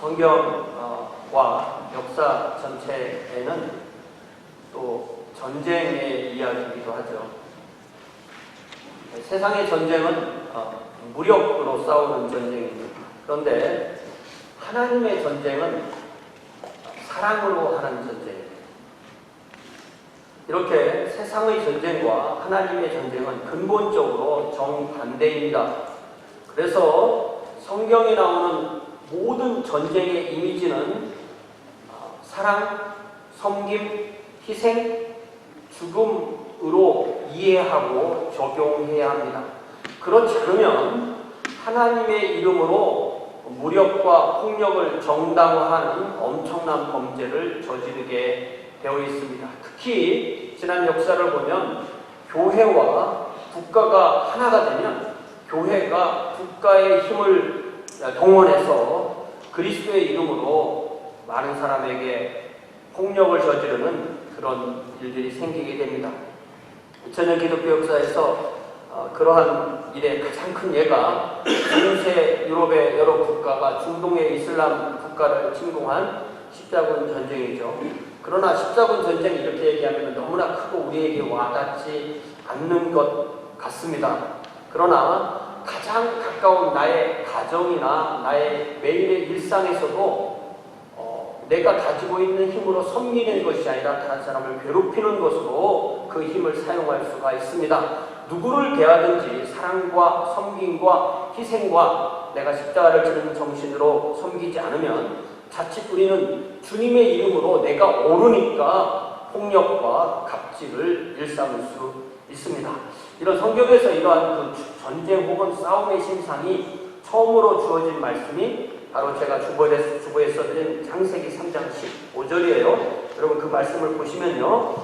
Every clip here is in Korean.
성경과 역사 전체에는 또 전쟁의 이야기이기도 하죠. 세상의 전쟁은 무력으로 싸우는 전쟁입니다. 그런데 하나님의 전쟁은 사랑으로 하는 전쟁입니다. 이렇게 세상의 전쟁과 하나님의 전쟁은 근본적으로 정반대입니다. 그래서 성경에 나오는 모든 전쟁의 이미지는 사랑, 섬김, 희생, 죽음으로 이해하고 적용해야 합니다. 그렇지 않으면 하나님의 이름으로 무력과 폭력을 정당화하는 엄청난 범죄를 저지르게 되어 있습니다. 특히 지난 역사를 보면 교회와 국가가 하나가 되면 교회가 국가의 힘을 동원해서 그리스도의 이름으로 많은 사람에게 폭력을 저지르는 그런 일들이 생기게 됩니다. 2000년 기독교 역사에서 그러한 일의 가장 큰 예가 중세 유럽의 여러 국가가 중동의 이슬람 국가를 침공한 십자군 전쟁이죠. 그러나 십자군 전쟁이 이렇게 얘기하면 너무나 크고 우리에게 와닿지 않는 것 같습니다. 그러나 가장 가까운 나의 가정이나 나의 매일의 일상에서도 내가 가지고 있는 힘으로 섬기는 것이 아니라 다른 사람을 괴롭히는 것으로 그 힘을 사용할 수가 있습니다. 누구를 대하든지 사랑과 섬김과 희생과 내가 십자가를 지는 정신으로 섬기지 않으면 자칫 우리는 주님의 이름으로 내가 오르니까 폭력과 갑질을 일삼을 수 있습니다. 이런 성경에서 이러한 그 전쟁 혹은 싸움의 심상이 처음으로 주어진 말씀이 바로 제가 주보에 써드린 창세기 3장 15절이에요. 여러분 그 말씀을 보시면요.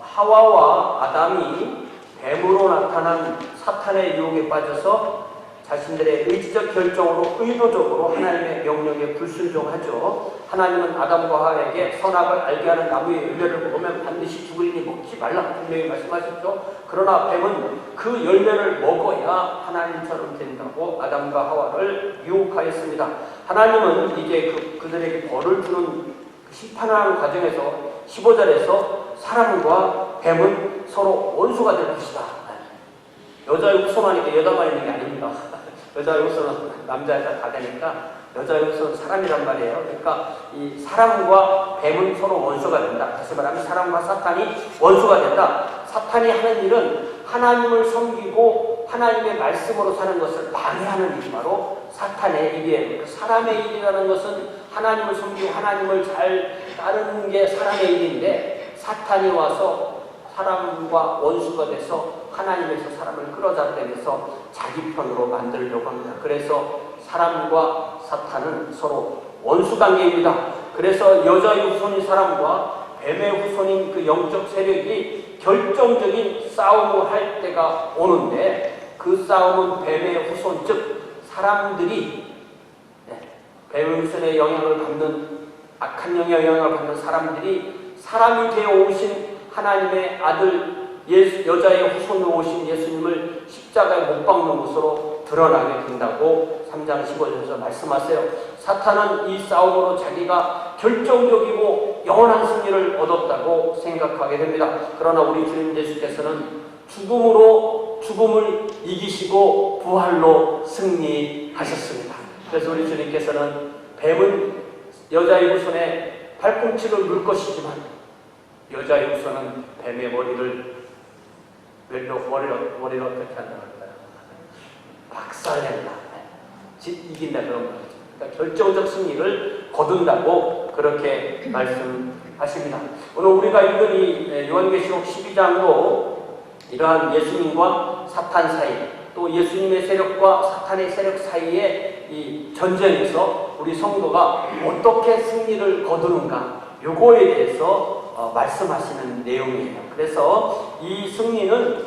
하와와 아담이 뱀으로 나타난 사탄의 유혹에 빠져서 자신들의 의지적 결정으로 의도적으로 하나님의 명령에 불순종하죠. 하나님은 아담과 하와에게 선악을 알게 하는 나무의 열매를 먹으면 반드시 죽으리니 먹지 말라 분명히 말씀하셨죠. 그러나 뱀은 그 열매를 먹어야 하나님처럼 된다고 아담과 하와를 유혹하였습니다. 하나님은 이제 그들에게 벌을 주는 심판하는 과정에서 15절에서 사람과 뱀은 서로 원수가 될 것이다. 여자의 후손하니까 여자만 있는 게 아닙니다. 여자의 후손은 남자 여자 다 되니까 여자의 후손은 사람이란 말이에요. 그러니까 이 사람과 뱀은 서로 원수가 된다. 다시 말하면 사람과 사탄이 원수가 된다. 사탄이 하는 일은 하나님을 섬기고 하나님의 말씀으로 사는 것을 방해하는 일이 바로 사탄의 일이에요. 사람의 일이라는 것은 하나님을 섬기고 하나님을 잘 따르는 게 사람의 일인데 사탄이 와서 사람과 원수가 돼서 하나님에서 사람을 끌어잡아내면서 자기 편으로 만들려고 합니다. 그래서 사람과 사탄은 서로 원수 관계입니다. 그래서 여자의 후손인 사람과 뱀의 후손인 그 영적 세력이 결정적인 싸움을 할 때가 오는데 그 싸움은 뱀의 후손 즉 사람들이 뱀의 후손의 영향을 받는 악한 영향을 받는 사람들이 사람이 되어 오신 하나님의 아들 여자의 후손으로 오신 예수님을 십자가에 못 박는 것으로 드러나게 된다고 3장 15절에서 말씀하세요. 사탄은 이 싸움으로 자기가 결정적이고 영원한 승리를 얻었다고 생각하게 됩니다. 그러나 우리 주님 예수께서는 죽음으로 죽음을 이기시고 부활로 승리하셨습니다. 그래서 우리 주님께서는 뱀은 여자의 후손의 발꿈치를 물 것이지만 여자의 후손은 뱀의 머리를 어떻게 한다고 할까요? 박살낸다. 이긴다 그런 거죠. 그러니까 결정적 승리를 거둔다고 그렇게 말씀하십니다. 오늘 우리가 읽은 이 요한계시록 12장도 이러한 예수님과 사탄 사이 또 예수님의 세력과 사탄의 세력 사이의 이 전쟁에서 우리 성도가 어떻게 승리를 거두는가 요거에 대해서 말씀하시는 내용이에요. 그래서 이 승리는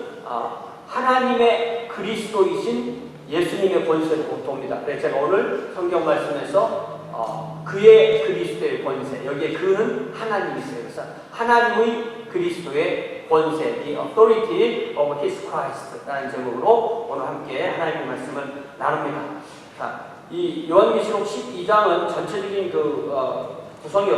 하나님의 그리스도이신 예수님의 권세로 옵니다. 그래서 제가 오늘 성경 말씀에서 그의 그리스도의 권세 여기에 그는 하나님이세요. 그래서 하나님의 그리스도의 권세 The authority of his Christ 라는 제목으로 오늘 함께 하나님의 말씀을 나눕니다. 자, 이 요한계시록 12장은 전체적인 구성이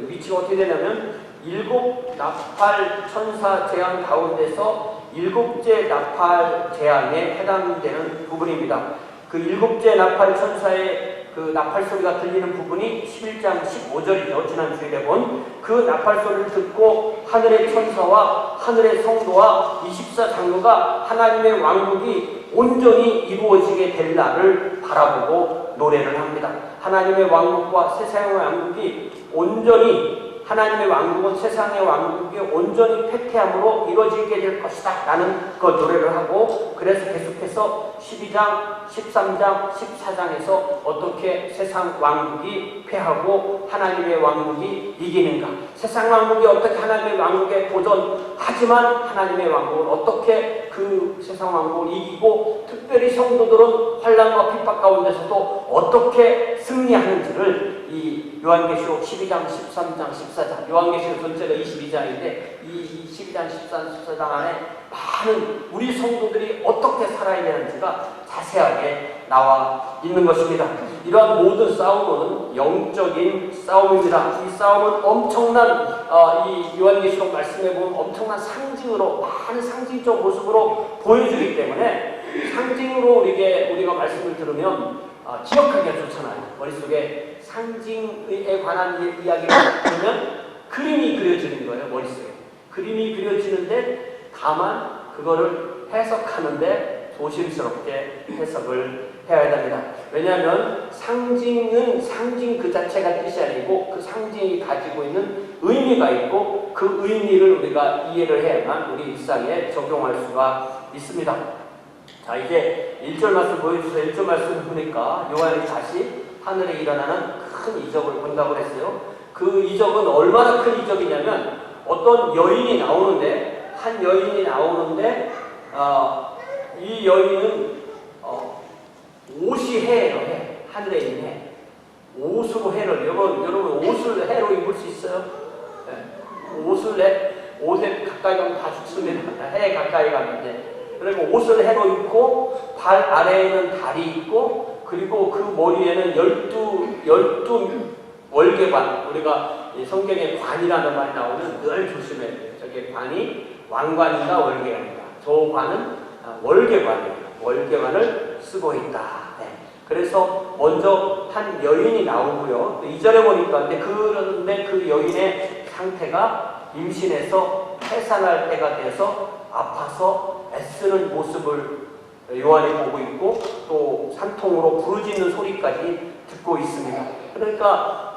위치가 어떻게 되냐면 일곱 나팔 천사 재앙 가운데서 일곱째 나팔 재앙에 해당되는 부분입니다. 그 일곱째 나팔 천사의 그 나팔 소리가 들리는 부분이 11장 15절이죠. 지난주에 본 그 나팔 소리를 듣고 하늘의 천사와 하늘의 성도와 24장로가 하나님의 왕국이 온전히 이루어지게 될 날을 바라보고 노래를 합니다. 하나님의 왕국과 세상의 왕국이 온전히 하나님의 왕국은 세상의 왕국이 온전히 패퇴함으로 이루어지게 될 것이다 라는 그 노래를 하고, 그래서 계속해서 12장, 13장, 14장에서 어떻게 세상 왕국이 패하고 하나님의 왕국이 이기는가, 세상 왕국이 어떻게 하나님의 왕국에 도전하지만 하나님의 왕국은 어떻게 그 세상 왕국을 이기고, 특별히 성도들은 환난과 핍박 가운데서도 어떻게 승리하는지를 이 요한계시록 12장, 13장, 14장, 요한계시록 전체가 22장인데 이 12장, 13, 14장 안에 많은 우리 성도들이 어떻게 살아야 되는지가 자세하게 나와 있는 것입니다. 이러한 모든 싸움은 영적인 싸움입니다. 이 싸움은 엄청난 이 요한계시록 말씀에 보면 엄청난 상징으로, 많은 상징적 모습으로 보여주기 때문에 상징으로 우리가 말씀을 들으면 기억하기가 좋잖아요. 머릿속에 상징에 관한 이야기를 들으면 그림이 그려지는 거예요. 머릿속에 그림이 그려지는데 다만 그거를 해석하는데 조심스럽게 해석을 해야 됩니다. 왜냐하면 상징은 상징 그 자체가 뜻이 아니고 그 상징이 가지고 있는 의미가 있고 그 의미를 우리가 이해를 해야만 우리 일상에 적용할 수가 있습니다. 자, 이제 1절 말씀 보여주세요. 1절 말씀 보니까 요한이 다시 하늘에 일어나는 큰 이적을 본다고 했어요. 그 이적은 얼마나 큰 이적이냐면 어떤 여인이 나오는데, 한 여인이 나오는데 이 여인은 옷이 해예요. 해. 하늘에 있는 해. 옷으로 해를, 여러분 옷을 해로 입을 수 있어요? 네. 옷에 가까이 가면 다 죽습니다. 해에 가까이 가는데. 그리고 옷을 해로 입고 발 아래에는 달이 있고, 그리고 그 머리에는 12 월계관, 우리가 성경에 관이라는 말이 나오면 늘 조심해야 돼요. 저게 관이 왕관인가 월계관인가. 저 관은 월계관이에요. 월계관을 쓰고 있다. 네. 그래서 먼저 한 여인이 나오고요. 2절에 보니까 그런데 그 여인의 상태가 임신해서 해산할 때가 돼서 아파서 애쓰는 모습을 요한이 보고 있고, 또 산통으로 부르짖는 소리까지 듣고 있습니다. 그러니까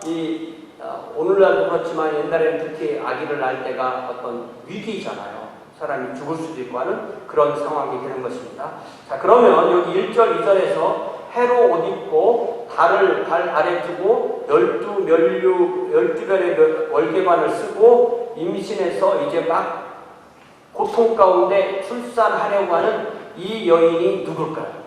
오늘날도 그렇지만 옛날에는 특히 아기를 낳을 때가 어떤 위기잖아요. 사람이 죽을 수도 있고 하는 그런 상황이 되는 것입니다. 자, 그러면 여기 1절, 2절에서 해로 옷 입고 달을 발 아래 두고 12별의 월계관을 쓰고 임신해서 이제 막 고통 가운데 출산하려고 하는 이 여인이 누굴까요?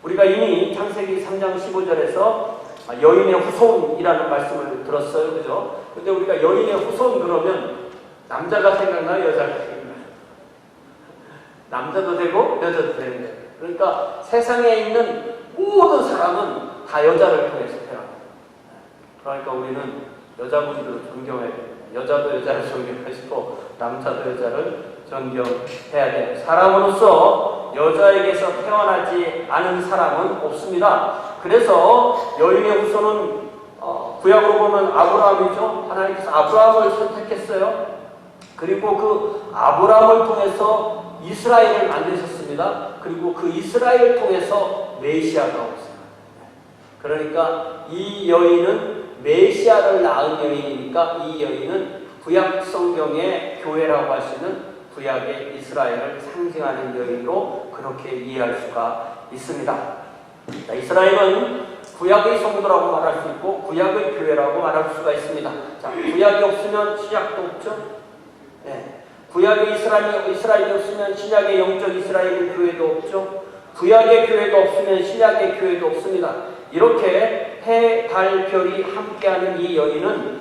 우리가 이미 창세기 3장 15절에서 여인의 후손이라는 말씀을 들었어요. 그죠? 근데 우리가 여인의 후손 그러면 남자가 생각나요? 여자가 생각나요? 남자도 되고 여자도 되는 거예요. 그러니까 세상에 있는 모든 사람은 다 여자를 통해서 태어납니다. 그러니까 우리는 여자분들을 존경해야 됩니다. 여자도 여자를 존경하시고 남자도 여자를 존경해야 돼요. 사람으로서 여자에게서 태어나지 않은 사람은 없습니다. 그래서 여인의 후손은 구약으로 보면 아브라함이죠. 하나님께서 아브라함을 선택했어요. 그리고 그 아브라함을 통해서 이스라엘을 만드셨습니다. 그리고 그 이스라엘을 통해서 메시아가 없어요. 그러니까 이 여인은 메시아를 낳은 여인이니까 이 여인은 구약 성경의 교회라고 할 수 있는 구약의 이스라엘을 상징하는 여인으로 그렇게 이해할 수가 있습니다. 자, 이스라엘은 구약의 성도라고 말할 수 있고 구약의 교회라고 말할 수가 있습니다. 자, 구약이 없으면 신약도 없죠. 네. 구약의 이스라엘이 없으면 신약의 영적 이스라엘의 교회도 없죠. 구약의 교회도 없으면 신약의 교회도 없습니다. 이렇게 해, 달, 별이 함께하는 이 여인은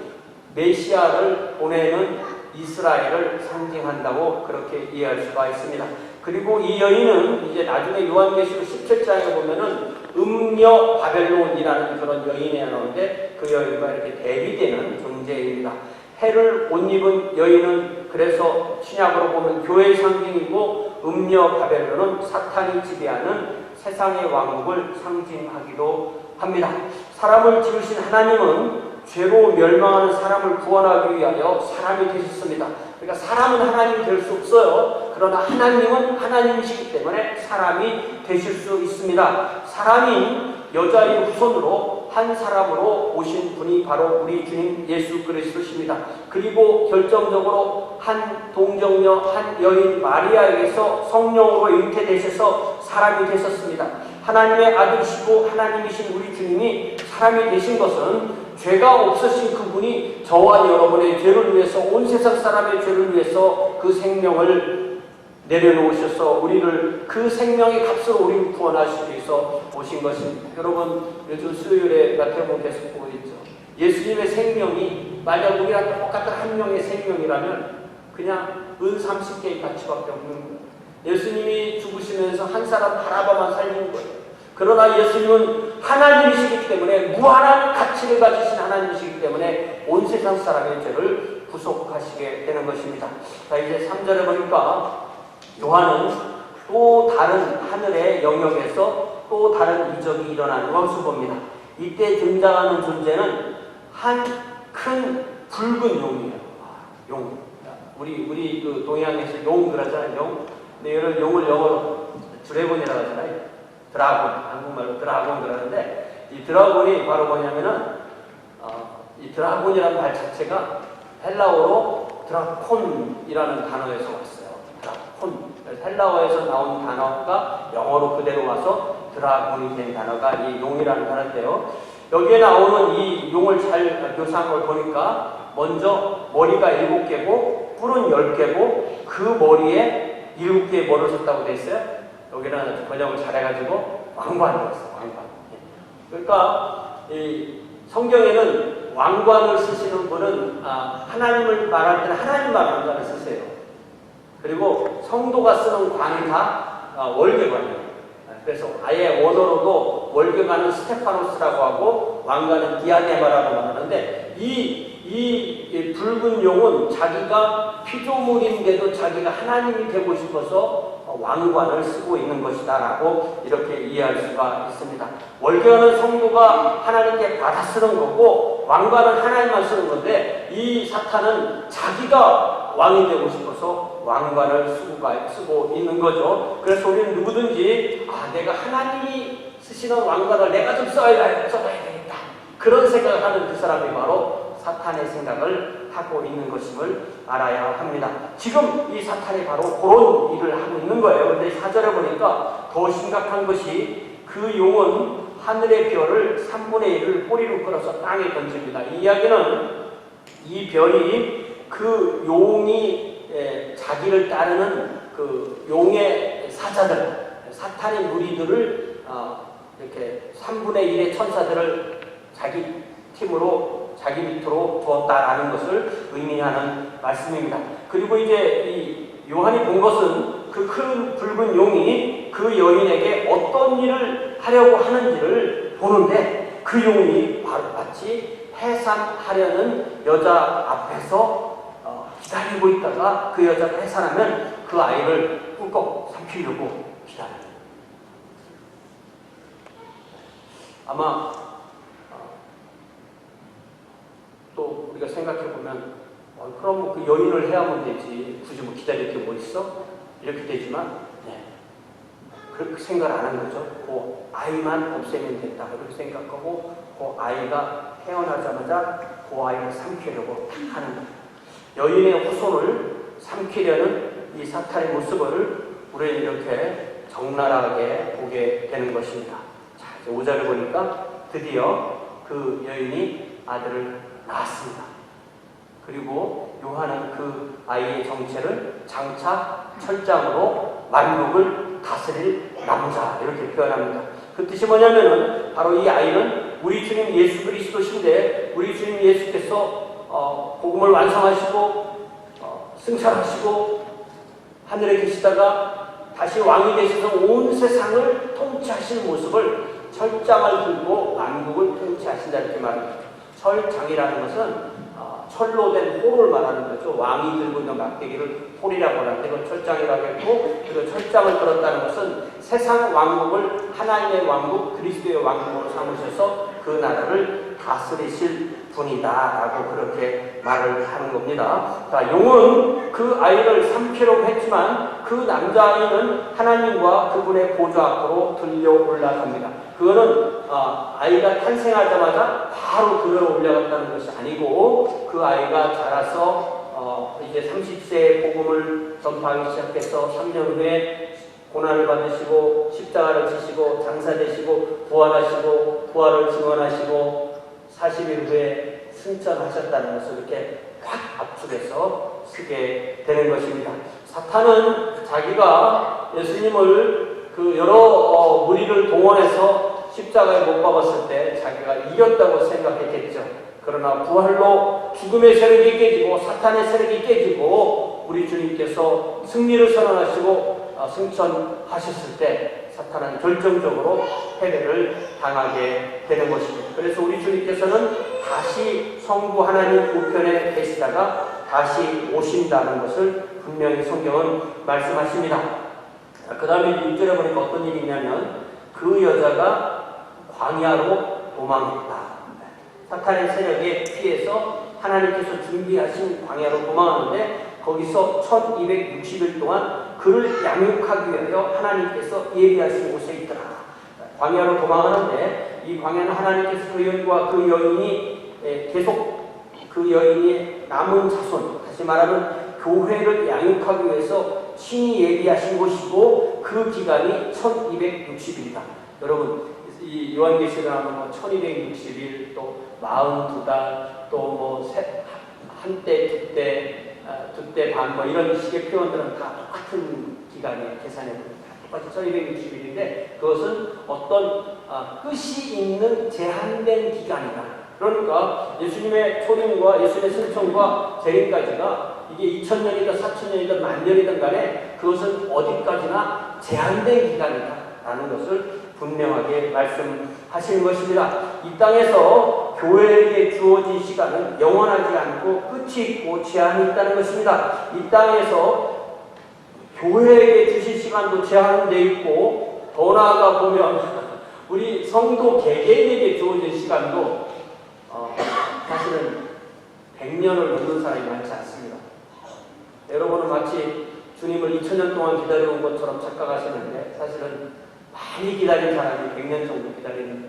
메시아를 보내는 이스라엘을 상징한다고 그렇게 이해할 수가 있습니다. 그리고 이 여인은 이제 나중에 요한계시록 17장에 보면은 음녀 바벨론이라는 그런 여인이 나오는데 그 여인과 이렇게 대비되는 존재입니다. 해를 옷 입은 여인은 그래서 신약으로 보면 교회의 상징이고 음녀 바벨론은 사탄이 지배하는 세상의 왕국을 상징하기도 합니다. 사람을 지으신 하나님은 죄로 멸망하는 사람을 구원하기 위하여 사람이 되셨습니다. 그러니까 사람은 하나님이 될 수 없어요. 그러나 하나님은 하나님이시기 때문에 사람이 되실 수 있습니다. 사람이 여자의 후손으로 한 사람으로 오신 분이 바로 우리 주님 예수 그리스도십니다. 그리고 결정적으로 한 동정녀, 한 여인 마리아에게서 성령으로 잉태되셔서 사람이 되셨습니다. 하나님의 아들이시고 하나님이신 우리 주님이 사람이 되신 것은 죄가 없으신 그분이 저와 여러분의 죄를 위해서, 온 세상 사람의 죄를 위해서 그 생명을 내려놓으셔서 우리를 그 생명의 값으로 우리를 구원하시기 위해서 오신 것입니다. 여러분, 요즘 수요일에 마태복음 계속 보고 있죠. 예수님의 생명이 만약 우리랑 똑같은 한 명의 생명이라면 그냥 은 30개의 가치밖에 없는 거예요. 예수님이 죽으시면서 한 사람 바라바만 살린 거예요. 그러나 예수님은 하나님이시기 때문에, 무한한 가치를 가지신 하나님이시기 때문에 온 세상 사람의 죄를 구속하시게 되는 것입니다. 자, 이제 3절에 보니까 요한은 또 다른 하늘의 영역에서 또 다른 이적이 일어나는 것을 봅니다. 이때 등장하는 존재는 한 큰 붉은 용이에요. 용. 우리 그 동양에서 용 그러잖아요. 용. 근데 이런 용을 영어로 드래곤이라고 하잖아요. 드라곤. 한국말로 드라곤 그러는데, 이 드라곤이 바로 뭐냐면은 이 드라곤이라는 말 자체가 헬라어로 드라콘이라는 단어에서 왔어요. 드라콘. 헬라어에서 나온 단어가 영어로 그대로 와서 드라곤이 된 단어가 이 용이라는 단어인데요. 여기에 나오는 이 용을 잘 묘사한 걸 보니까 먼저 머리가 7개고 뿔은 10개고 그 머리에 7개의 뭐를 줬다고 돼 있어요? 여기는 번역을 잘해가지고 왕관이었어요. 왕관. 그러니까 이 성경에는 왕관을 쓰시는 분은 하나님을 말할 때는 하나님만 왕관을 쓰세요. 그리고 성도가 쓰는 관이 다 월계관이에요. 그래서 아예 원어로도 월계관은 스테파노스라고 하고 왕관은 디아데마라고 말하는데, 이 붉은 용은 자기가 피조물인데도 자기가 하나님이 되고 싶어서 왕관을 쓰고 있는 것이다 라고 이렇게 이해할 수가 있습니다. 월계관은 성도가 하나님께 받아 쓰는 거고 왕관은 하나님만 쓰는 건데, 이 사탄은 자기가 왕이 되고 싶어서 왕관을 쓰고 있는 거죠. 그래서 우리는 누구든지 내가 하나님이 쓰시는 왕관을 내가 좀 써야 되겠다, 그런 생각을 하는 그 사람이 바로 사탄의 생각을 하고 있는 것임을 알아야 합니다. 지금 이 사탄이 바로 그런 일을 하고 있는 거예요. 그런데 4절에 보니까 더 심각한 것이, 그 용은 하늘의 별을 3분의 1을 꼬리로 끌어서 땅에 던집니다. 이 이야기는 이 별이 그 용이 자기를 따르는 그 용의 사자들, 사탄의 무리들을 이렇게 3분의 1의 천사들을 자기 팀으로, 자기 밑으로 두었다라는 것을 의미하는 말씀입니다. 그리고 이제 이 요한이 본 것은 그 큰 붉은 용이 그 여인에게 어떤 일을 하려고 하는지를 보는데, 그 용이 바로 마치 해산하려는 여자 앞에서 기다리고 있다가 그 여자가 해산하면 그 아이를 꿀꺽 삼키려고 기다려요. 아마 또 우리가 생각해보면 그럼 그 여인을 해야만 되지, 굳이 뭐 기다릴 게 뭐 있어? 이렇게 되지만 그렇게 생각을 안 하는 거죠. 그 아이만 없애면 된다 그렇게 생각하고, 그 아이가 태어나자마자 그 아이를 삼키려고 딱 하는 거예요. 여인의 후손을 삼키려는 이 사탄의 모습을 우리는 이렇게 적나라하게 보게 되는 것입니다. 자, 이제 5절을 보니까 드디어 그 여인이 아들을 낳았습니다. 그리고 요한은 그 아이의 정체를 장차 철장으로 만국을 다스릴 남자, 이렇게 표현합니다. 그 뜻이 뭐냐면은 바로 이 아이는 우리 주님 예수 그리스도신데, 우리 주님 예수께서 복음을 완성하시고 승천하시고 하늘에 계시다가 다시 왕이 되셔서 온 세상을 통치하실 모습을 철장을 들고 만국을 통치하신다 이렇게 말합니다. 철장이라는 것은 철로 된 홀을 말하는 거죠. 왕이 들고 있는 막대기를 홀이라고 하는데 그걸 철장이라고 했고, 그리고 철장을 들었다는 것은 세상 왕국을 하나님의 왕국, 그리스도의 왕국으로 삼으셔서 그 나라를 다스리실 분이다라고 그렇게 말을 하는 겁니다. 자, 용은 그 아이를 삼키려고 했지만 그 남자아이는 하나님과 그분의 보좌 앞으로 들려 올라갑니다. 그거는 아이가 탄생하자마자 바로 들어 올라갔다는 것이 아니고, 그 아이가 자라서 이제 30세에 복음을 전파하기 시작해서 3년 후에 고난을 받으시고 십자가를 지시고 장사되시고 부활하시고 부활을 증언하시고 40일 후에 승천하셨다는 것을 이렇게 확 압축해서 쓰게 되는 것입니다. 사탄은 자기가 예수님을 그 여러 무리를 동원해서 십자가에 못 박았을 때 자기가 이겼다고 생각했겠죠. 그러나 부활로 죽음의 세력이 깨지고 사탄의 세력이 깨지고 우리 주님께서 승리를 선언하시고 승천하셨을 때 사탄은 결정적으로 패배를 당하게 되는 것입니다. 그래서 우리 주님께서는 다시 성부 하나님 우편에 계시다가 다시 오신다는 것을 분명히 성경은 말씀하십니다. 그 다음에 6절에 보니까 어떤 일이 있냐면 그 여자가 광야로 도망했다. 사탄의 세력에 피해서 하나님께서 준비하신 광야로 도망하는데 거기서 1260일 동안 그를 양육하기 위하여 하나님께서 예비하신 곳에 있더라. 광야로 도망하는데 이 광야는 하나님께서 그 여인과 그 여인이 계속 그 여인이 남은 자손, 다시 말하면 교회를 양육하기 위해서 친히 예비하신 곳이고 그 기간이 1260일이다. 여러분 이 요한계시록 하면 1260일 또 42달 또 뭐 한때 두때 반 뭐 이런 식의 표현들은 다 똑같은 기간에 계산해 봅니다. 똑같이 1260일인데 그것은 어떤 끝이 있는 제한된 기간이다. 그러니까 예수님의 초림과 예수님의 승천과 재림까지가 이게 2000년이든 4000년이든 만년이든 간에 그것은 어디까지나 제한된 기간이다 라는 것을 분명하게 말씀하시는 것입니다. 이 땅에서 교회에게 주어진 시간은 영원하지 않고 끝이 있고 제한이 있다는 것입니다. 이 땅에서 교회에게 주실 시간도 제한되어 있고 더 나아가 보면 우리 성도 개개인에게 주어진 시간도 사실은 100년을 넘는 사람이 많지 않습니다. 여러분은 마치 주님을 2000년 동안 기다려온 것처럼 착각하시는데 사실은 많이 기다린 사람이 100년 정도 기다리는,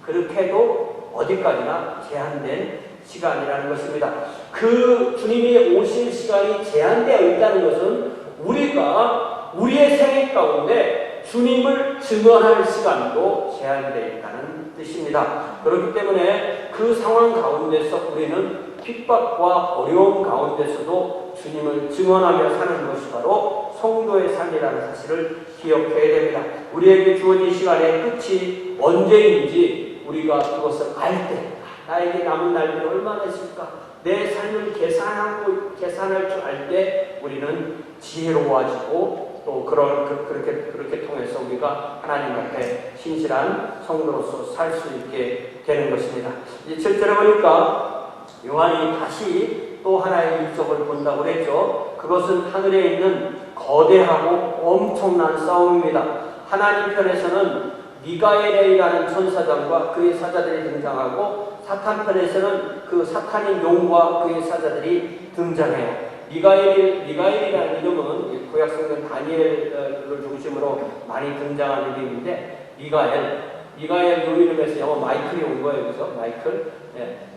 그렇게 해도 어디까지나 제한된 시간이라는 것입니다. 그 주님이 오실 시간이 제한되어 있다는 것은 우리가 우리의 생애 가운데 주님을 증언할 시간도 제한되어 있다는 뜻입니다. 그렇기 때문에 그 상황 가운데서 우리는 핍박과 어려움 가운데서도 주님을 증언하며 사는 것이 바로 성도의 삶이라는 사실을 기억해야 됩니다. 우리에게 주어진 시간의 끝이 언제인지 우리가 그것을 알 때, 나에게 남은 날들이 얼마나 있을까, 내 삶을 계산할 줄 알 때 우리는 지혜로워지고 또 그렇게 통해서 우리가 하나님 앞에 신실한 성도로서 살 수 있게 되는 것입니다. 이제 7절에 보니까 요한이 다시 또 하나의 이적을 본다고 했죠. 그것은 하늘에 있는 거대하고 엄청난 싸움입니다. 하나님 편에서는 미가엘이라는 천사장과 그의 사자들이 등장하고 사탄 편에서는 그 사탄의 용과 그의 사자들이 등장해요. 미가엘이라는 이름은 구약성경 다니엘을 중심으로 많이 등장하는 이름인데 미가엘 요 이름에서 영어 마이클이 온 거예요. 그래서 마이클.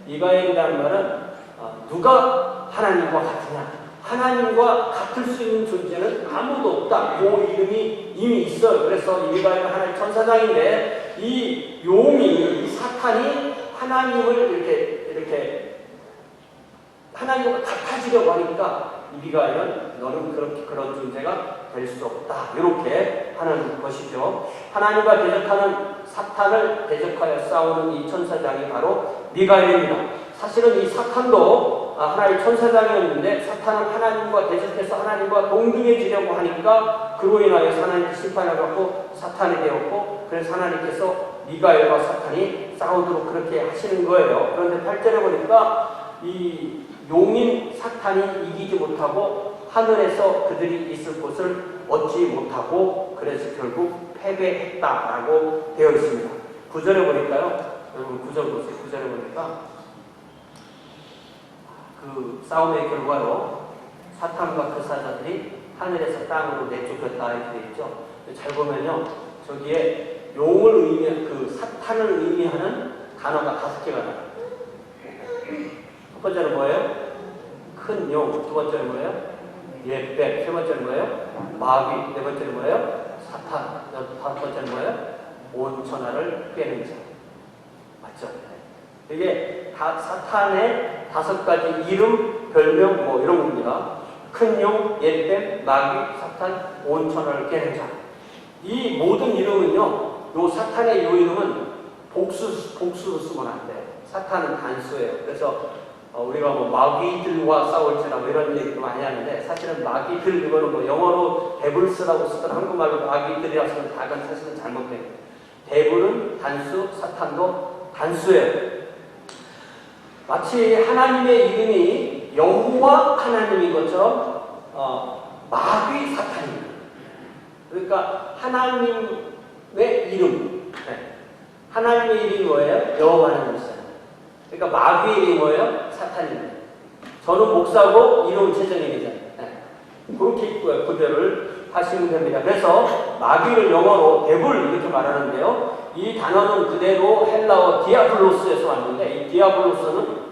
미가엘이라는 말은 누가 하나님과 같으냐, 하나님과 같을 수 있는 존재는 아무도 없다. 이 이름이 이미 있어요. 그래서 이 미가엘은 하나님의 천사장인데 이 용이, 이 사탄이 하나님을 이렇게 하나님과 같아지려고 하니까 이 미가엘은 너는 그런 존재가 될 수 없다. 이렇게 하는 것이죠. 하나님과 대적하는 사탄을 대적하여 싸우는 이 천사장이 바로 미가엘입니다. 사실은 이 사탄도 하나의 천사장이었는데 사탄은 하나님과 대적해서 하나님과 동등해지려고 하니까 그로 인하여 하나님의 심판을 받고 사탄이 되었고, 그래서 하나님께서 미가엘과 사탄이 싸우도록 그렇게 하시는 거예요. 그런데 8절에 보니까 이 용인 사탄이 이기지 못하고 하늘에서 그들이 있을 곳을 얻지 못하고 그래서 결국 패배했다라고 되어 있습니다. 9절에 보니까요. 여러분 9절 보세요. 9절에 보니까 그 싸움의 결과로 사탄과 그 사자들이 하늘에서 땅으로 내쫓겼다 이렇게 되어 있죠. 잘 보면요. 저기에 용을 그 사탄을 의미하는 단어가 5개가 나와요. 첫 번째는 뭐예요? 큰 용. 두 번째는 뭐예요? 옛뱀. 세 번째는 뭐예요? 마귀. 네 번째는 뭐예요? 사탄. 다섯 번째는 뭐예요? 온 천하를 꿰는 자. 맞죠? 이게 다 사탄의 5가지 이름, 별명 뭐 이런 겁니다. 큰 용, 옛뱀, 마귀, 사탄, 온 천하를 꿰는 자. 이 모든 이름은요, 요 사탄의 요 이름은 복수로 쓰면 안 돼요. 사탄은 단수예요. 그래서 우리가 뭐 마귀들과 싸울지라 뭐 이런 얘기도 많이 하는데, 사실은 마귀들, 이거는 뭐 영어로 데블스라고 쓰던 한국말로 마귀들이라고 쓰는 다간 사실은 잘못된 거예요. 데블은 단수, 사탄도 단수예요. 마치 하나님의 이름이 여호와 하나님인 것처럼 마귀 사탄입니다. 그러니까 하나님의 이름, 하나님의 이름이 뭐예요? 여호와 하나님이세요. 그러니까 마귀의 이름이 뭐예요? 사탄입니다. 저는 목사고 이름은 최정임이잖아요. 그렇게 구별을 하시면 됩니다. 그래서 마귀를 영어로 데블 이렇게 말하는데요. 이 단어는 그대로 헬라어 디아블로스에서 왔는데, 이 디아블로스는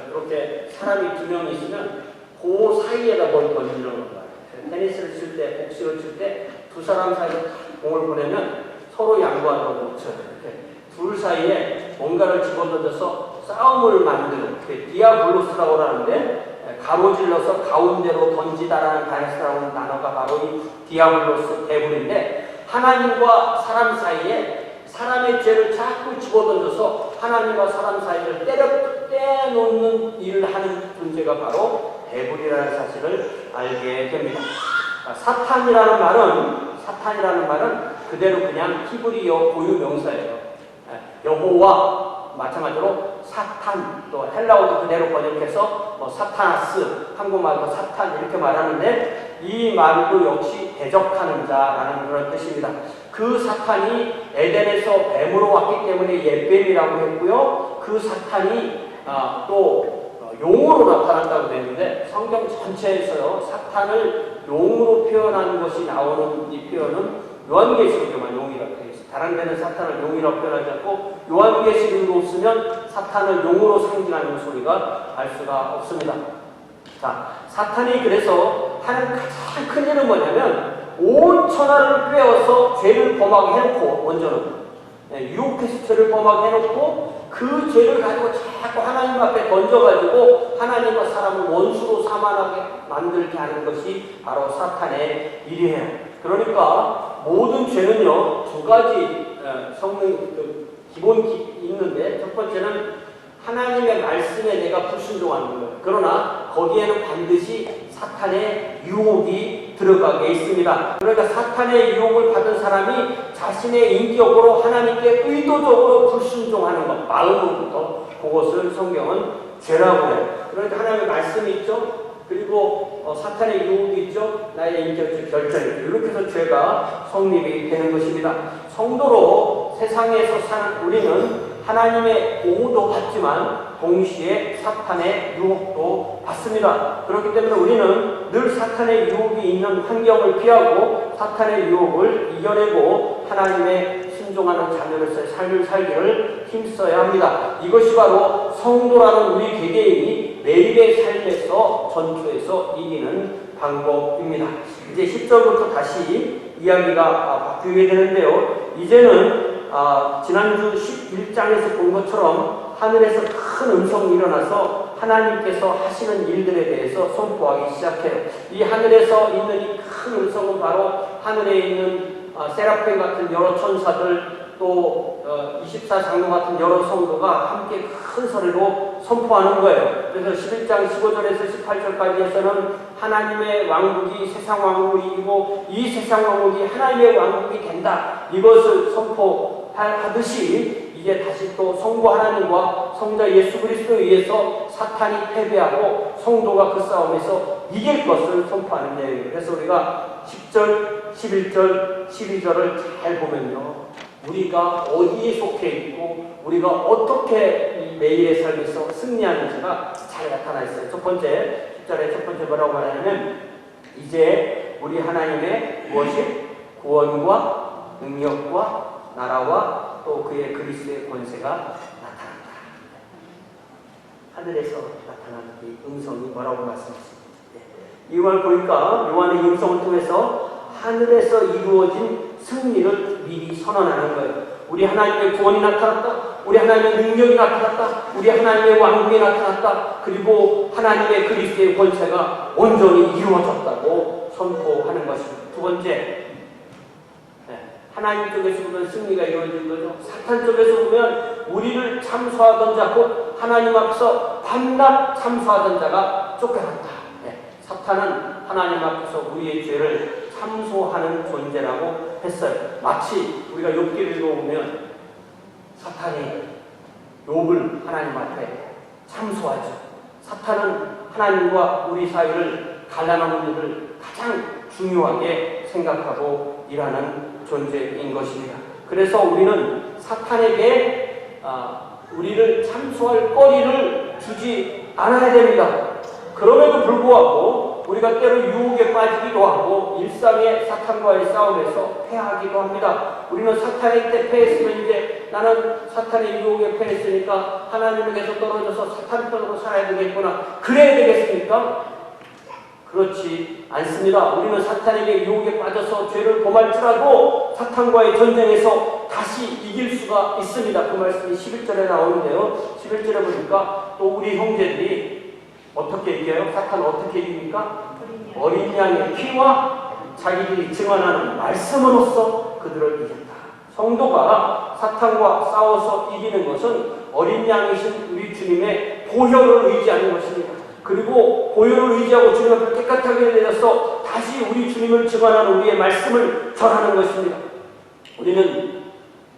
이렇게 사람이 2명 있으면 그 사이에다 뭘 던지는 겁니다. 테니스를 칠 때, 복식을 칠 때 두 사람 사이에 공을 보내면 서로 양보하도록 못 쳐요. 이렇게 둘 사이에 뭔가를 집어던져서 싸움을 만드는 디아블로스라고 하는데, 가로질러서 가운데로 던지다라는 단어에서 나오는 단어가 바로 이 디아블로스, 데블인데, 하나님과 사람 사이에 사람의 죄를 자꾸 집어던져서 하나님과 사람 사이를 떼놓는 일을 하는 존재가 바로 데블이라는 사실을 알게 됩니다. 사탄이라는 말은 그대로 그냥 히브리어 고유 명사예요. 여호와 마찬가지로 사탄, 또 헬라어도 그대로 번역해서 사타나스, 한국말로 사탄 이렇게 말하는데, 이 말도 역시 대적하는 자라는 그런 뜻입니다. 그 사탄이 에덴에서 뱀으로 왔기 때문에 옛뱀이라고 했고요. 그 사탄이 또 용으로 나타났다고 되는데, 성경 전체에서요 사탄을 용으로 표현하는 것이 나오는 이 표현은 요한계시록에만 용이라고 되어 있어요. 다른 데는 사탄을 용이라고 표현하지 않고 요한계시록으로 쓰면 사탄을 용으로 상징하는 소리가 알 수가 없습니다. 자, 사탄이 그래서 하는 가장 큰 일은 뭐냐면 온 천하를 꿰어서 죄를 범하게 해놓고, 먼저는 유혹해서 죄를 범하게 해놓고 그 죄를 가지고 자꾸 하나님 앞에 던져가지고 하나님과 사람을 원수로 삼아나게 만들게 하는 것이 바로 사탄의 일이에요. 그러니까 모든 죄는요 2가지 성능 기본이 있는데, 첫 번째는 하나님의 말씀에 내가 불순종하는 거예요. 그러나 거기에는 반드시 사탄의 유혹이 들어가게 있습니다. 그러니까 사탄의 유혹을 받은 사람이 자신의 인격으로 하나님께 의도적으로 불순종하는 것, 마음으로부터, 그것을 성경은 죄라고 해요. 그러니까 하나님의 말씀이 있죠. 그리고 사탄의 유혹이 있죠. 나의 인격적 결정이죠. 이렇게 해서 죄가 성립이 되는 것입니다. 성도로 세상에서 사는 우리는 하나님의 보호도 받지만 동시에 사탄의 유혹도 받습니다. 그렇기 때문에 우리는 늘 사탄의 유혹이 있는 환경을 피하고 사탄의 유혹을 이겨내고 하나님의 순종하는 자녀로서의 삶을 살기를 힘써야 합니다. 이것이 바로 성도라는 우리 개개인이 매일의 삶에서 전투에서 이기는 방법입니다. 이제 10절부터 다시 이야기가 바뀌게 되는데요. 이제는 지난주 11장에서 본 것처럼 하늘에서 큰 음성이 일어나서 하나님께서 하시는 일들에 대해서 선포하기 시작해요. 이 하늘에서 있는 이 큰 음성은 바로 하늘에 있는 세라핀 같은 여러 천사들, 또 24장로 같은 여러 성도가 함께 큰 소리로 선포하는 거예요. 그래서 11장 15절에서 18절까지에서는 하나님의 왕국이 세상 왕국을 이기고 이 세상 왕국이 하나님의 왕국이 된다. 이것을 선포하듯이 이제 다시 또 성부 하나님과 성자 예수 그리스도에 의해서 사탄이 패배하고 성도가 그 싸움에서 이길 것을 선포하는 내용이에요. 그래서 우리가 10절, 11절, 12절을 잘 보면요. 우리가 어디에 속해 있고 우리가 어떻게 이 매일의 삶에서 승리하는지가 잘 나타나 있어요. 첫 번째, 10절에 첫 번째 뭐라고 말하냐면 이제 우리 하나님의 무엇이? 구원과 능력과 나라와 또 그의 그리스도의 권세가 나타난다. 하늘에서 나타난 이 음성이 뭐라고 말씀하십니까? 이 말 보니까 요한의 음성을 통해서 하늘에서 이루어진 승리를 미리 선언하는 거예요. 우리 하나님의 구원이 나타났다. 우리 하나님의 능력이 나타났다. 우리 하나님의 왕국이 나타났다. 그리고 하나님의 그리스도의 권세가 온전히 이루어졌다고 선포하는 것입니다. 두 번째, 하나님 쪽에서 보면 승리가 이루어진 거죠. 사탄 쪽에서 보면 우리를 참소하던 자, 곧 하나님 앞에서 반납 참소하던 자가 쫓겨났다. 사탄은 하나님 앞에서 우리의 죄를 참소하는 존재라고 했어요. 마치 우리가 욥기를 읽어보면 사탄이 욥을 하나님 앞에 참소하죠. 사탄은 하나님과 우리 사이를 갈라놓는 일을 가장 중요하게 생각하고 일하는 존재인 것입니다. 그래서 우리는 사탄에게 우리를 참소할 거리를 주지 않아야 됩니다. 그럼에도 불구하고 우리가 때로 유혹에 빠지기도 하고 일상의 사탄과의 싸움에서 패하기도 합니다. 우리는 사탄에게 패했으면 이제 나는 사탄의 유혹에 패했으니까 하나님에게서 떨어져서 사탄 편으로 살아야 되겠구나. 그래야 되겠습니까? 그렇지 않습니다. 우리는 사탄에게 유혹에 빠져서 죄를 범할지라도 사탄과의 전쟁에서 다시 이길 수가 있습니다. 그 말씀이 11절에 나오는데요. 11절에 보니까 또 우리 형제들이 어떻게 이겨요? 사탄은 어떻게 이깁니까? 어린 양의 피와 자기들이 증언하는 말씀으로써 그들을 이겼다. 성도가 사탄과 싸워서 이기는 것은 어린 양이신 우리 주님의 보혈을 의지하는 것입니다. 그리고 보혈을 의지하고 주님 앞에 깨끗하게 내려서 다시 우리 주님을 증언하는 우리의 말씀을 전하는 것입니다. 우리는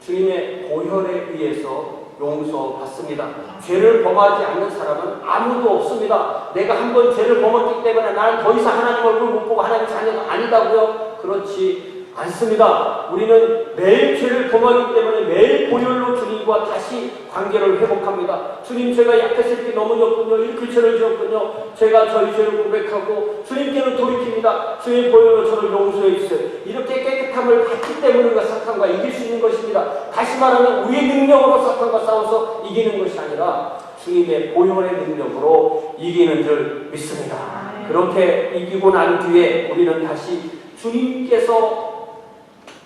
주님의 보혈에 의해서 용서받습니다. 죄를 범하지 않는 사람은 아무도 없습니다. 내가 한번 죄를 범했기 때문에 나는 더 이상 하나님 얼굴 못 보고 하나님 자녀가 아니다고요? 그렇지 않습니다. 우리는 매일 죄를 범하기 때문에 매일 보혈로 주님과 다시 관계를 회복합니다. 주님, 제가 약했을 때 너무 졌군요. 이렇게 죄를 지었군요. 제가 저희 죄를 고백하고 주님께는 돌이킵니다. 주님 보혈로 저를 용서해 주세요. 이렇게 깨끗함을 받기 때문에 우리가 사탄과 이길 수 있는 것입니다. 다시 말하면 우리의 능력으로 사탄과 싸워서 이기는 것이 아니라 주님의 보혈의 능력으로 이기는 줄 믿습니다. 그렇게 이기고 난 뒤에 우리는 다시 주님께서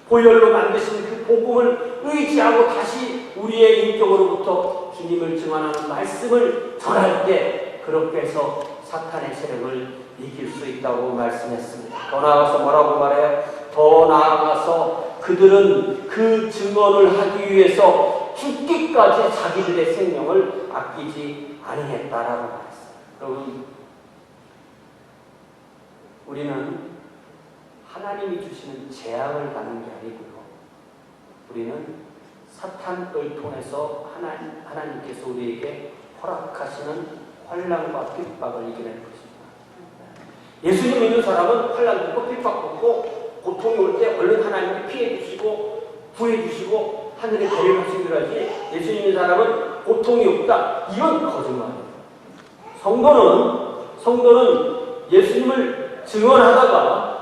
보혈로 만드신 그 복음을 의지하고 다시 우리의 인격으로부터 주님을 증언하는 말씀을 전할 때 그렇게 해서 사탄의 세력을 이길 수 있다고 말씀했습니다. 더 나아가서 뭐라고 말해요? 더 나아가서 그들은 그 증언을 하기 위해서 죽기까지 자기들의 생명을 아끼지 아니했다라고 말했어요. 여러분, 우리는 하나님이 주시는 재앙을 받는 게 아니고요. 우리는 사탄을 통해서 하나님께서 우리에게 허락하시는 환난과 핍박을 이겨내는 것입니다. 예수님 믿는 사람은 환난 받고 핍박 받고 고통이 올 때 얼른 하나님이 피해 주시고 구해 주시고 하늘에 데려가신 줄 알지. 예수님 믿는 사람은 고통이 없다. 이건 거짓말이에요. 성도는 예수님을 증언하다가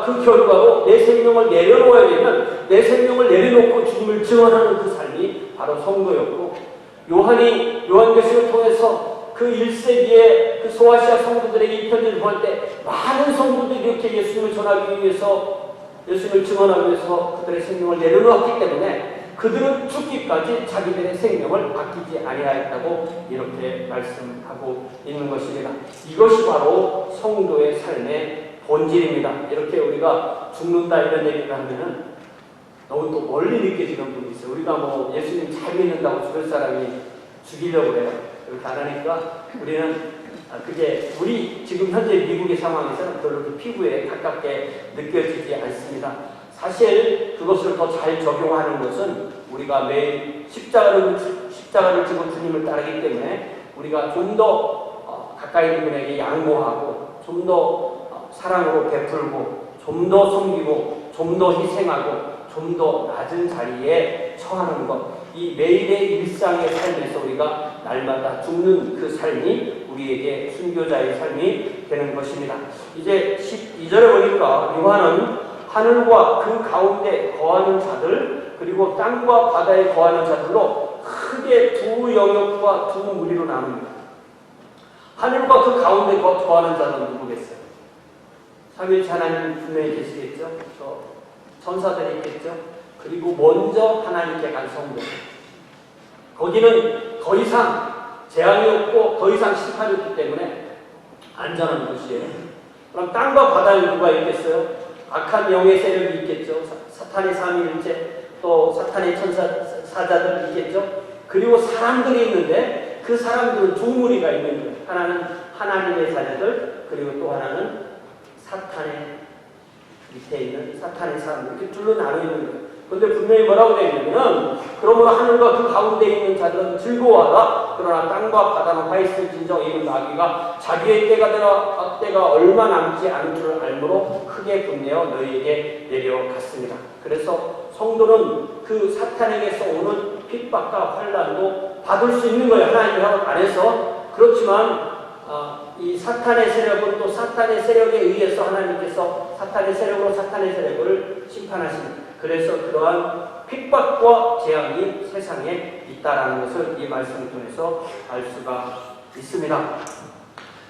그 결과로 내 생명을 내려놓아야 되면 내 생명을 내려놓고 주님을 증언하는 그 삶이 바로 성도였고, 요한이 요한계시를 통해서 그 1세기의 그 소아시아 성도들에게 이 편지를 보낼 때 많은 성도들이 이렇게 예수님을 전하기 위해서 예수님을 증언하기 위해서 그들의 생명을 내려놓았기 때문에 그들은 죽기까지 자기들의 생명을 아끼지 아니하였다고 이렇게 말씀하고 있는 것입니다. 이것이 바로 성도의 삶의 본질입니다. 이렇게 우리가 죽는다 이런 얘기를 하면은 너무 또 멀리 느껴지는 분이 있어요. 우리가 뭐 예수님 잘 믿는다고 주변 사람이 죽이려고 해요. 그렇게 안 하니까 우리는 그게 우리 지금 현재 미국의 상황에서는 별로 그 피부에 가깝게 느껴지지 않습니다. 사실 그것을 더 잘 적용하는 것은 우리가 매일 십자가를 지고 주님을 따르기 때문에 우리가 좀 더 가까이 있는 분에게 양보하고 좀 더 사랑으로 베풀고 좀 더 섬기고 좀 더 희생하고 좀 더 낮은 자리에 처하는 것, 이 매일의 일상의 삶에서 우리가 날마다 죽는 그 삶이 우리에게 순교자의 삶이 되는 것입니다. 이제 12절에 보니까 요한은 하늘과 그 가운데 거하는 자들 그리고 땅과 바다에 거하는 자들로 크게 두 영역과 두 무리로 나눕니다. 하늘과 그 가운데 거하는 자는 누구겠어요? 삼위일체 하나님 분명히 계시겠죠? 천사들이 있겠죠? 그리고 먼저 하나님께 간 성도. 거기는 더 이상 재앙이 없고 더 이상 심판이 없기 때문에 안전한 곳이에요. 그럼 땅과 바다에 누가 있겠어요? 악한 영의 세력이 있겠죠. 사탄의 삼위일체, 또 사탄의 사자들 있겠죠. 그리고 사람들이 있는데 그 사람들은 두 무리가 있는 거예요. 하나는 하나님의 자녀들, 그리고 또 하나는 사탄의 밑에 있는 사탄의 사람들, 이렇게 둘로 나눠 있는 거예요. 그런데 분명히 뭐라고 되어 있냐면, 그러므로 하늘과 그 가운데 있는 자들은 즐거워하라. 그러나 땅과 바다는 화 있을진저 이는 마귀가 자기의 때가 얼마 남지 않은 줄 알므로 크게 분내어 너희에게 내려갔습니다. 그래서 성도는 그 사탄에게서 오는 핍박과 환난도 받을 수 있는 거예요. 하나님의 허락 안에서. 그렇지만 이 사탄의 세력은 또 사탄의 세력에 의해서 하나님께서 사탄의 세력으로 사탄의 세력을 심판하십니다. 그래서 그러한 핍박과 재앙이 세상에 있다라는 것을 이 말씀을 통해서 알 수가 있습니다.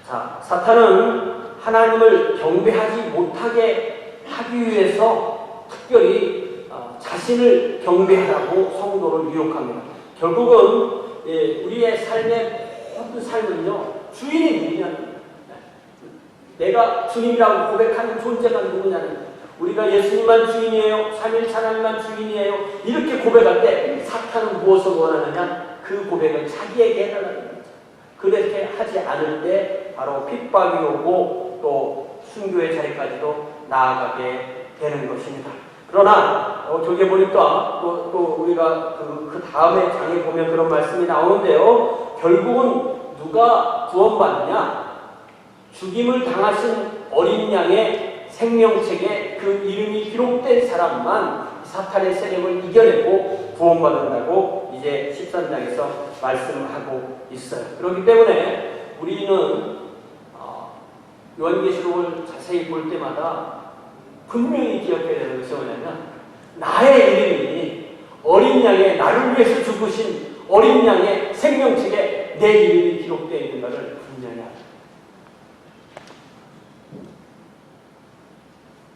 자, 사탄은 하나님을 경배하지 못하게 하기 위해서 특별히 자신을 경배하라고 성도를 유혹합니다. 결국은 우리의 삶의 모든 삶은요, 주인이 누구냐는, 내가 주님이라고 고백하는 존재가 누구냐는, 우리가 예수님만 주인이에요, 삼위일체 하나님만 주인이에요, 이렇게 고백할 때 사탄은 무엇을 원하느냐? 그 고백을 자기에게 해달라는 거죠. 그렇게 하지 않을 때 바로 핍박이 오고 또 순교의 자리까지도 나아가게 되는 것입니다. 그러나 저기 보니까 또 우리가 그 다음에 장에 보면 그런 말씀이 나오는데요. 결국은 누가 구원받느냐? 죽임을 당하신 어린 양의 생명책에 그 이름이 기록된 사람만 사탄의 세력을 이겨내고 구원받는다고 이제 13장에서 말씀을 하고 있어요. 그렇기 때문에 우리는 요한계시록을 자세히 볼 때마다 분명히 기억해야 되는 것이 뭐냐면, 나의 이름이 어린 양의, 나를 위해서 죽으신 어린 양의 생명책에 내 이름이 기록되어 있는 것을 분명히 합니다.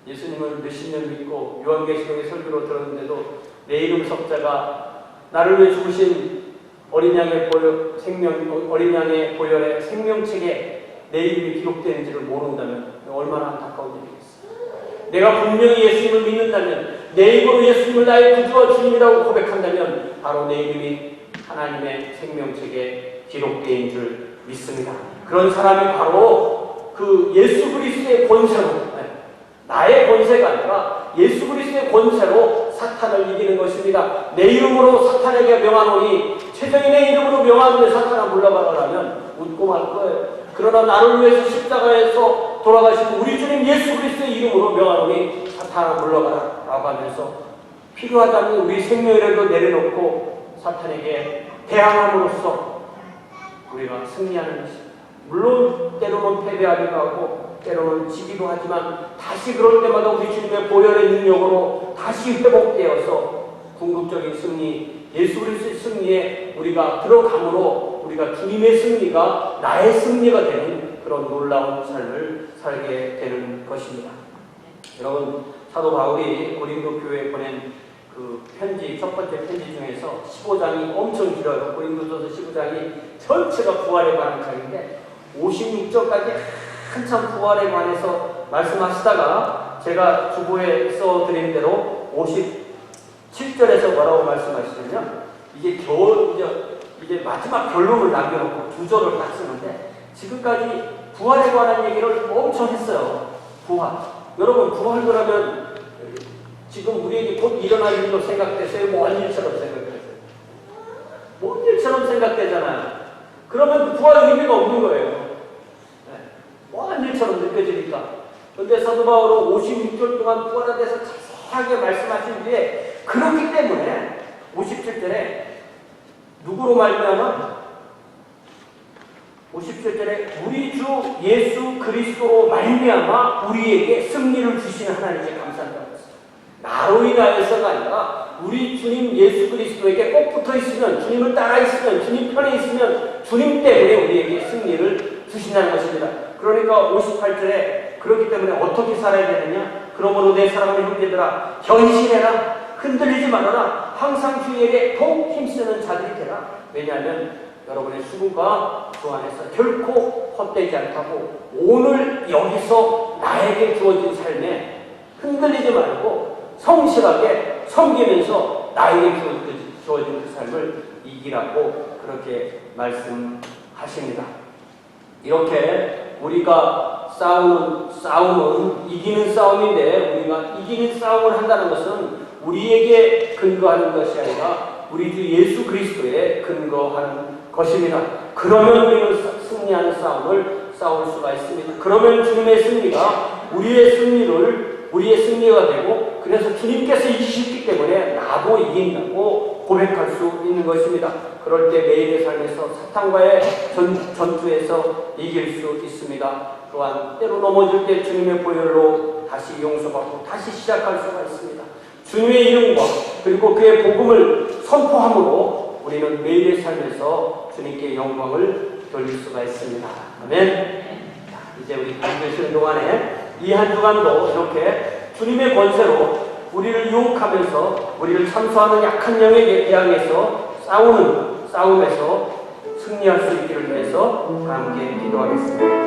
예수님을 몇십 년 믿고 요한계시록의 설교로 들었는데도 내 이름 석자가 나를 위해 죽으신 어린 양의 보혈의 생명책에 내 이름이 기록되는지를 모른다면 얼마나 안타까운 일이겠어요. 내가 분명히 예수님을 믿는다면, 내 입으로 예수님을 나의 구주와 주님이라고 고백한다면 바로 내 이름이 하나님의 생명책에 기록되어있는 줄 믿습니다. 그런 사람이 바로 그 예수 그리스도의 권세로, 나의 권세가 아니라 예수 그리스도의 권세로 사탄을 이기는 것입니다. 내 이름으로 사탄에게 명하노니, 최저인의 이름으로 명하는데 사탄아 물러가라면 웃고 말 거예요. 그러나 나를 위해서 십자가에서 돌아가신 우리 주님 예수 그리스도의 이름으로 명하노니 사탄아 물러가라 라고 하면서 필요하다면 우리 생명이라도 내려놓고 사탄에게 대항함으로써 우리가 승리하는 것입니다. 물론 때로는 패배하기도 하고 때로는 지기도 하지만 다시 그럴 때마다 우리 주님의 보혈의 능력으로 다시 회복되어서 궁극적인 승리, 예수 그리스도의 승리에 우리가 들어감으로 우리가 주님의 승리가 나의 승리가 되는 그런 놀라운 삶을 살게 되는 것입니다. 여러분, 사도 바울이 고린도 교회에 보낸 그 편지, 첫 번째 편지 중에서 15장이 엄청 길어요. 고린도전서 15장이 전체가 부활에 관한 장인데 56절까지 한참 부활에 관해서 말씀하시다가 제가 주보에 써드린 대로 7절에서 뭐라고 말씀하시냐면, 이제 마지막 결론을 남겨놓고 두 절을 딱 쓰는데, 지금까지 부활에 관한 얘기를 엄청 했어요. 부활. 여러분, 부활 그러면 지금 우리에게 곧 일어날 일로 생각되세요? 먼 일처럼 생각되세요? 먼 일처럼 생각되잖아요. 그러면 그 부활 의미가 없는 거예요. 네. 먼 일처럼 느껴지니까. 그런데 사도 바울은 56절 동안 부활에 대해서 자세하게 말씀하신 뒤에, 그렇기 때문에 57절에 누구로 말미암아? 57절에 우리 주 예수 그리스도로 말미암아 우리에게 승리를 주시는 하나님께 감사한다고 했어요. 나로 인하여서가 아니라 우리 주님 예수 그리스도에게 꼭 붙어 있으면, 주님을 따라 있으면, 주님 편에 있으면 주님 때문에 우리에게 승리를 주신다는 것입니다. 그러니까 58절에 그렇기 때문에 어떻게 살아야 되느냐? 그러므로 내 사랑하는 형제들아, 견신해라, 흔들리지 말아라, 항상 주에게 더욱 힘쓰는 자들이 되라. 왜냐하면 여러분의 수고가 주 안에서 결코 헛되지 않다고, 오늘 여기서 나에게 주어진 삶에 흔들리지 말고 성실하게 섬기면서 나에게 주어진 그 삶을 이기라고 그렇게 말씀하십니다. 이렇게 우리가 싸우는 싸움은 이기는 싸움인데, 우리가 이기는 싸움을 한다는 것은 우리에게 근거하는 것이 아니라 우리 주 예수 그리스도에 근거하는 것입니다. 그러면 우리는 승리하는 싸움을 싸울 수가 있습니다. 그러면 주님의 승리가 우리의 승리가 되고, 그래서 주님께서 이기셨기 때문에 나도 이긴다고 고백할 수 있는 것입니다. 그럴 때 매일의 삶에서 사탄과의 전투에서 이길 수 있습니다. 또한 때로 넘어질 때 주님의 보혈로 다시 용서받고 다시 시작할 수가 있습니다. 주님의 이름과 그리고 그의 복음을 선포함으로 우리는 매일의 삶에서 주님께 영광을 돌릴 수가 있습니다. 아멘. 자, 이제 우리 기도하시는 동안에 이 한 주간도 이렇게 주님의 권세로 우리를 유혹하면서 우리를 참소하는 약한 영에 대항해서 싸움에서 승리할 수 있기를 위해서 함께 기도하겠습니다.